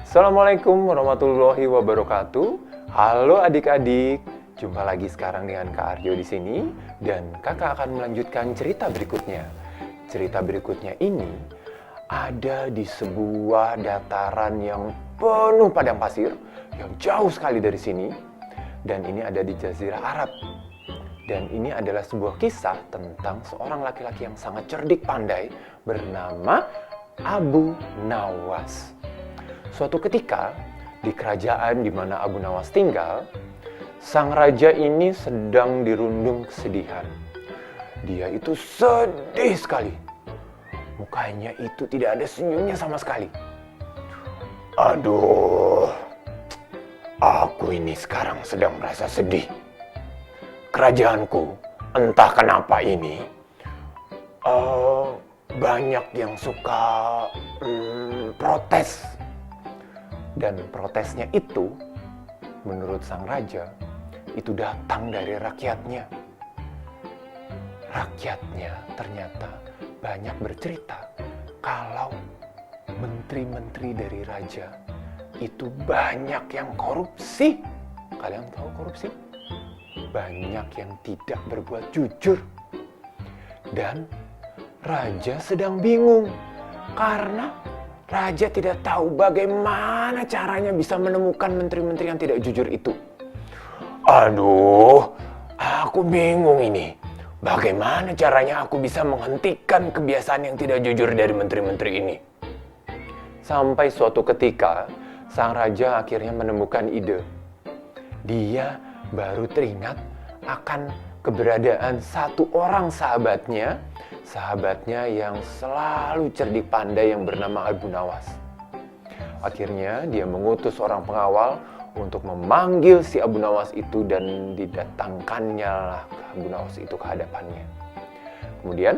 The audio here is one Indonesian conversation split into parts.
Assalamualaikum warahmatullahi wabarakatuh. Halo adik-adik, jumpa lagi sekarang dengan Kak Aryo di sini dan Kakak akan melanjutkan cerita berikutnya. Cerita berikutnya ini ada di sebuah dataran yang penuh padang pasir yang jauh sekali dari sini, dan ini ada di Jazirah Arab. Dan ini adalah sebuah kisah tentang seorang laki-laki yang sangat cerdik pandai bernama Abu Nawas. Suatu ketika, di kerajaan di mana Abu Nawas tinggal, sang raja ini sedang dirundung kesedihan. Dia itu sedih sekali. Mukanya itu tidak ada senyumnya sama sekali. Aduh, aku ini sekarang sedang merasa sedih. Kerajaanku, entah kenapa ini, banyak yang suka protes. Dan protesnya itu, menurut sang raja, itu datang dari rakyatnya. Rakyatnya ternyata banyak bercerita kalau menteri-menteri dari raja itu banyak yang korupsi. Kalian tahu korupsi? Banyak yang tidak berbuat jujur. Dan raja sedang bingung karena raja tidak tahu bagaimana caranya bisa menemukan menteri-menteri yang tidak jujur itu. Aduh, aku bingung ini. Bagaimana caranya aku bisa menghentikan kebiasaan yang tidak jujur dari menteri-menteri ini? Sampai suatu ketika, sang raja akhirnya menemukan ide. Dia baru teringat akan keberadaan satu orang sahabatnya yang selalu cerdik pandai yang bernama Abu Nawas. Akhirnya dia mengutus seorang pengawal untuk memanggil si Abu Nawas itu dan didatangkannya lah Abu Nawas itu ke hadapannya. Kemudian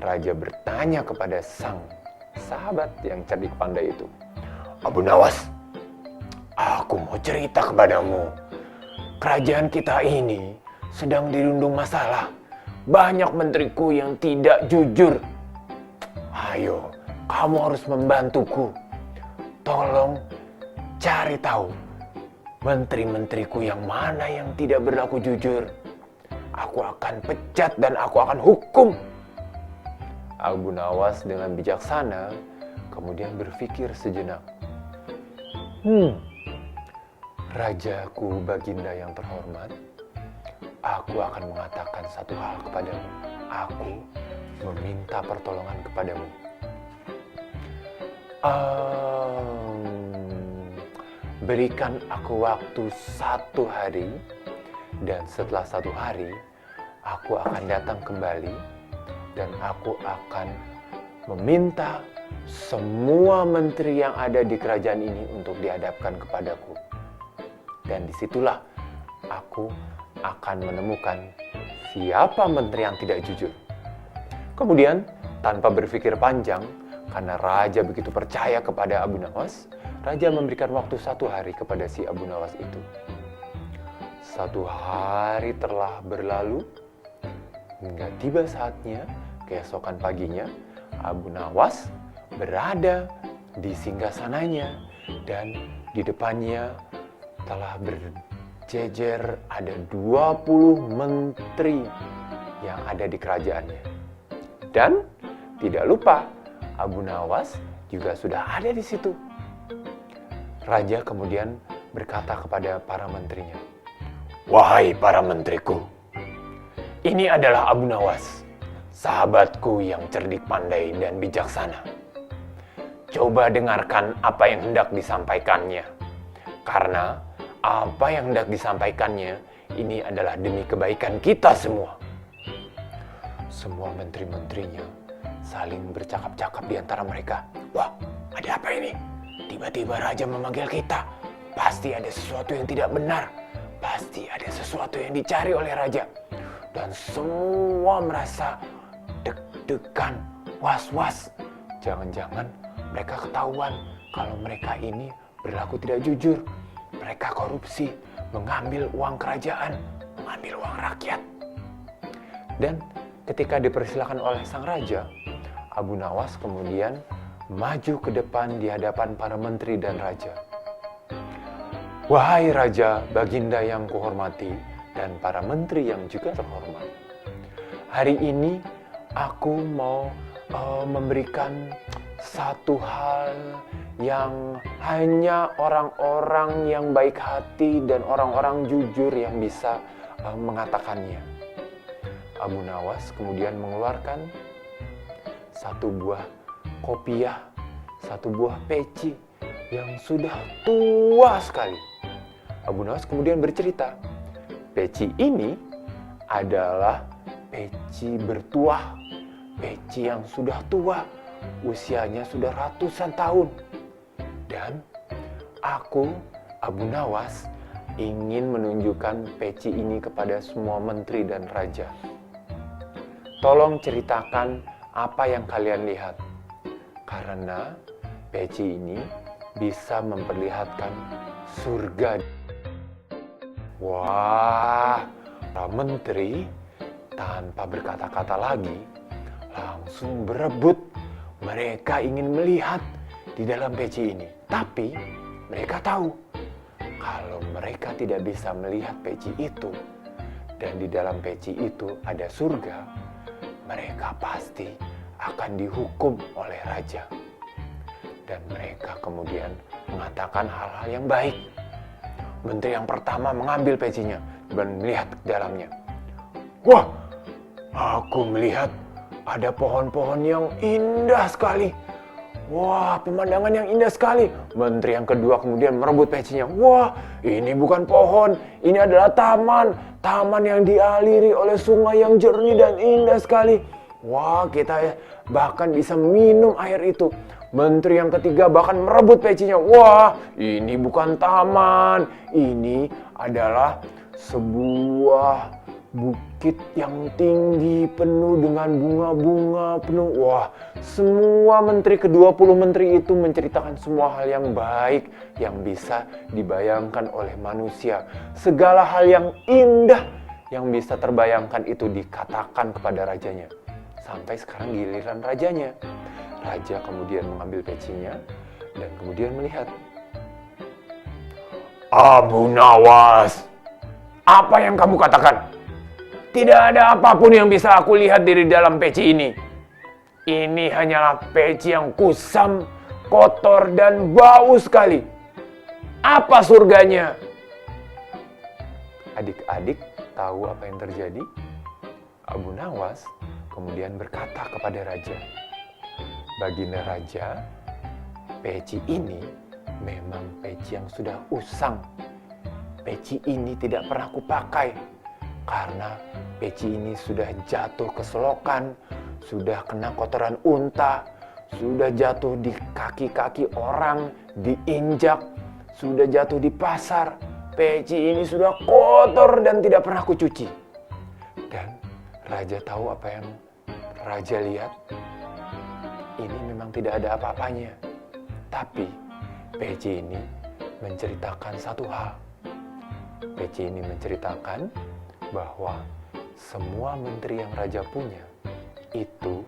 raja bertanya kepada sang sahabat yang cerdik pandai itu, Abu Nawas, aku mau cerita kepadamu. Kerajaan kita ini sedang dirundung masalah. Banyak menteriku yang tidak jujur. Ayo, kamu harus membantuku. Tolong cari tahu menteri-menteriku yang mana yang tidak berlaku jujur. Aku akan pecat dan aku akan hukum. Abu Nawas dengan bijaksana kemudian berpikir sejenak. Rajaku Baginda yang terhormat, aku akan mengatakan satu hal kepadamu. Aku meminta pertolongan kepadamu. Berikan aku waktu 1 hari, dan setelah 1 hari, aku akan datang kembali, dan aku akan meminta semua menteri yang ada di kerajaan ini untuk dihadapkan kepadaku. Dan disitulah aku akan menemukan siapa menteri yang tidak jujur. Kemudian, tanpa berpikir panjang, karena raja begitu percaya kepada Abu Nawas, raja memberikan waktu 1 hari kepada si Abu Nawas itu. 1 hari telah berlalu, hingga tiba saatnya, keesokan paginya, Abu Nawas berada di singgasananya, dan di depannya telah berjejer ada 20 menteri yang ada di kerajaannya. Dan tidak lupa, Abu Nawas juga sudah ada di situ. Raja kemudian berkata kepada para menterinya, "Wahai para menteriku, ini adalah Abu Nawas, sahabatku yang cerdik pandai dan bijaksana. Coba dengarkan apa yang hendak disampaikannya, karena apa yang hendak disampaikannya ini adalah demi kebaikan kita semua." Semua menteri-menterinya saling bercakap-cakap di antara mereka. Wah, ada apa ini? Tiba-tiba raja memanggil kita. Pasti ada sesuatu yang tidak benar. Pasti ada sesuatu yang dicari oleh raja. Dan semua merasa deg-degan, was-was. Jangan-jangan mereka ketahuan kalau mereka ini berlaku tidak jujur. Mereka korupsi, mengambil uang kerajaan, mengambil uang rakyat. Dan ketika dipersilakan oleh sang raja, Abu Nawas kemudian maju ke depan di hadapan para menteri dan raja. Wahai raja, baginda yang kuhormati, dan para menteri yang juga terhormat. Hari ini aku mau memberikan satu hal yang hanya orang-orang yang baik hati dan orang-orang jujur yang bisa mengatakannya. Abu Nawas kemudian mengeluarkan satu buah kopiah, satu buah peci yang sudah tua sekali. Abu Nawas kemudian bercerita, peci ini adalah peci bertuah, peci yang sudah tua, usianya sudah ratusan tahun. Dan aku, Abu Nawas, ingin menunjukkan peci ini kepada semua menteri dan raja. Tolong ceritakan apa yang kalian lihat, karena peci ini bisa memperlihatkan surga. Wah, para menteri tanpa berkata-kata lagi langsung berebut. Mereka ingin melihat di dalam peci ini. Tapi mereka tahu kalau mereka tidak bisa melihat peci itu dan di dalam peci itu ada surga, mereka pasti akan dihukum oleh raja. Dan mereka kemudian mengatakan hal-hal yang baik. Menteri yang pertama mengambil pecinya dan melihat ke dalamnya. Wah, aku melihat ada pohon-pohon yang indah sekali. Wah, pemandangan yang indah sekali. Menteri yang kedua kemudian merebut pecinya. Wah, ini bukan pohon, ini adalah taman. Taman yang dialiri oleh sungai yang jernih dan indah sekali. Wah, kita bahkan bisa minum air itu. Menteri yang ketiga bahkan merebut pecinya. Wah, ini bukan taman. Ini adalah sebuah bukit yang tinggi penuh dengan bunga-bunga penuh. Wah, semua menteri, ke-20 menteri itu menceritakan semua hal yang baik yang bisa dibayangkan oleh manusia. Segala hal yang indah yang bisa terbayangkan itu dikatakan kepada rajanya. Sampai sekarang giliran rajanya. Raja kemudian mengambil pecinya dan kemudian melihat. Abu Nawas, apa yang kamu katakan? Tidak ada apapun yang bisa aku lihat dari dalam peci ini. Ini hanyalah peci yang kusam, kotor, dan bau sekali. Apa surganya? Adik-adik tahu apa yang terjadi? Abu Nawas kemudian berkata kepada raja, Baginda Raja, peci ini memang peci yang sudah usang. Peci ini tidak pernah kupakai karena peci ini sudah jatuh ke selokan, sudah kena kotoran unta, sudah jatuh di kaki-kaki orang, diinjak, sudah jatuh di pasar. Peci ini sudah kotor dan tidak pernah kucuci. Dan raja tahu apa yang raja lihat? Ini memang tidak ada apa-apanya. Tapi peci ini menceritakan satu hal. Peci ini menceritakan bahwa semua menteri yang raja punya itu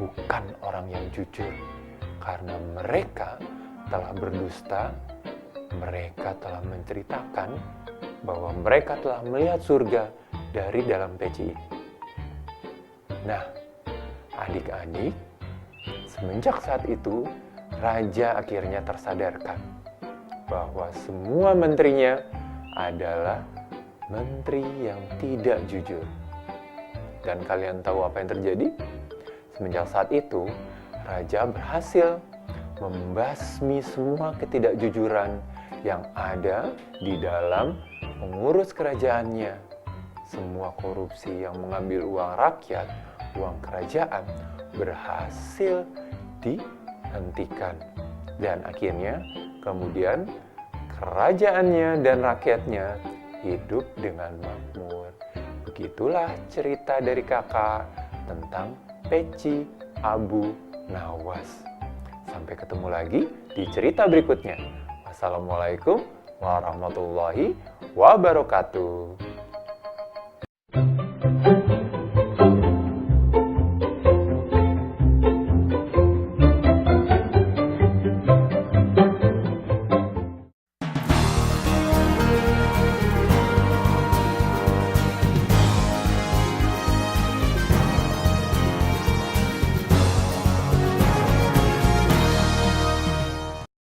bukan orang yang jujur. Karena mereka telah berdusta, mereka telah menceritakan bahwa mereka telah melihat surga dari dalam peci ini. Nah, adik-adik, semenjak saat itu, raja akhirnya tersadarkan bahwa semua menterinya adalah menteri yang tidak jujur. Dan kalian tahu apa yang terjadi? Semenjak saat itu, raja berhasil membasmi semua ketidakjujuran yang ada di dalam mengurus kerajaannya. Semua korupsi yang mengambil uang rakyat, uang kerajaan, berhasil dihentikan. Dan akhirnya kemudian kerajaannya dan rakyatnya hidup dengan makmur. Begitulah cerita dari kakak tentang peci Abu Nawas. Sampai ketemu lagi di cerita berikutnya. Wassalamualaikum warahmatullahi wabarakatuh.